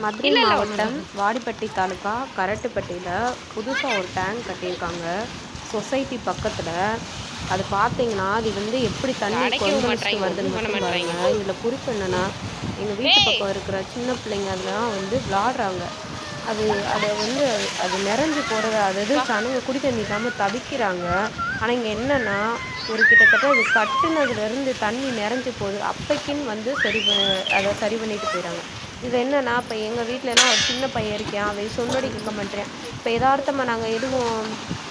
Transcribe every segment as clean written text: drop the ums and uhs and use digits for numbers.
மதுரை மாவட்டம் வாடிப்பட்டி தாலுக்கா கரட்டுப்பட்டியில் புதுசாக ஒரு டேங்க் கட்டியிருக்காங்க சொசைட்டி பக்கத்தில். அது பார்த்தீங்கன்னா அது வந்து எப்படி தண்ணி கொந்தளிச்சுட்டு வருதுன்னு மட்டும் பாருங்க. இதில் குறிப்பு என்னென்னா, எங்கள் வீட்டு பக்கம் இருக்கிற சின்ன பிள்ளைங்க அதெல்லாம் வந்து விளாடுறாங்க. அதை வந்து அது நிறைஞ்சு போகிறத அதாவது சனங்க குடி தண்ணி இல்லாமல் தவிக்கிறாங்க. ஆனால் இங்கே என்னென்னா, ஒரு கிட்டத்தட்ட அது கட்டுனதுலேருந்து தண்ணி நிறைஞ்சு போகுது. அப்பைக்குன்னு வந்து அதை சரி பண்ணிட்டு போயிடறாங்க. இது என்னென்னா, இப்போ எங்கள் வீட்டிலலாம் ஒரு சின்ன பையன் இருக்கான், அவன் சொன்னடி கேட்க மாட்டேறான். இப்போ எதார்த்தமாக நாங்கள் எதுவும்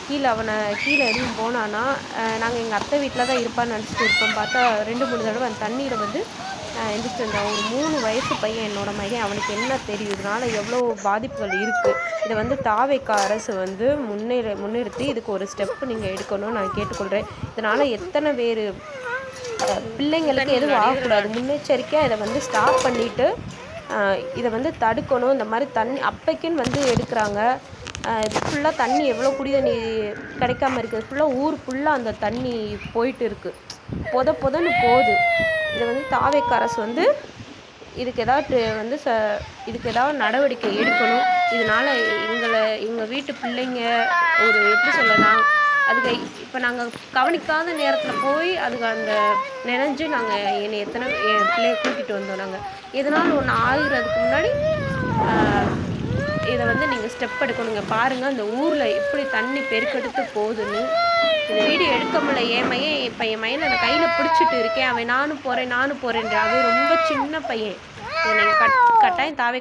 கீழே எதுவும் போனான்னா, நாங்கள் எங்கள் அத்தை வீட்டில் தான் இருப்பான்னு நினச்சிட்டு இருப்போம். பார்த்தா 2-3 தடவை அந்த தண்ணியில் வந்து எந்திரிச்சிட்டு வந்தான். ஒரு 3 வயசு பையன் என்னோட மகன். அவனுக்கு என்ன தெரியும் இதனால் எவ்வளோ பாதிப்புகள் இருக்குது. இதை வந்து தாவேக்கா அரசு வந்து முன்னிறுத்தி இதுக்கு ஒரு ஸ்டெப்பு நீங்கள் எடுக்கணும்னு நான் கேட்டுக்கொள்கிறேன். இதனால் எத்தனை பேர் பிள்ளைங்களுக்கு எதுவும் ஆகக்கூடாது. முன்னெச்சரிக்கையாக இதை வந்து ஸ்டாப் பண்ணிவிட்டு இதை வந்து தடுக்கணும். இந்த மாதிரி தண்ணி அப்பைக்குன்னு வந்து எடுக்கிறாங்க. இது ஃபுல்லாக தண்ணி எவ்வளோ குடி தண்ணி கிடைக்காம இருக்குது. ஃபுல்லாக ஊர் ஃபுல்லாக அந்த தண்ணி போயிட்டு இருக்குது. பொதன்னு போகுது. இதை வந்து தாவேக்கா அரசு வந்து இதுக்கு ஏதாவது நடவடிக்கை எடுக்கணும். இதனால் எங்கள் வீட்டு பிள்ளைங்க ஒரு எப்படி சொல்லலாம், அதுக்கு இப்போ நாங்கள் கவனிக்காத நேரத்தில் போய் அதுக்கு அந்த நினைஞ்சு என் பிள்ளைய கூட்டிகிட்டு வந்தோம். நாங்கள் எதனாலும் ஒன்று ஆகுறதுக்கு முன்னாடி இதை வந்து நீங்கள் ஸ்டெப் எடுக்கணுங்க. பாருங்கள் அந்த ஊரில் எப்படி தண்ணி பெருக்கெடுத்து போகுதுன்னு. இந்த வீடியோ எடுக்க முடியல. என் பையனை நான் கையில் பிடிச்சிட்டு இருக்கேன். அவன் நானும் போகிறேன்றான். அது ரொம்ப சின்ன பையன். இதை நீங்கள் கட்டாயம் தாவே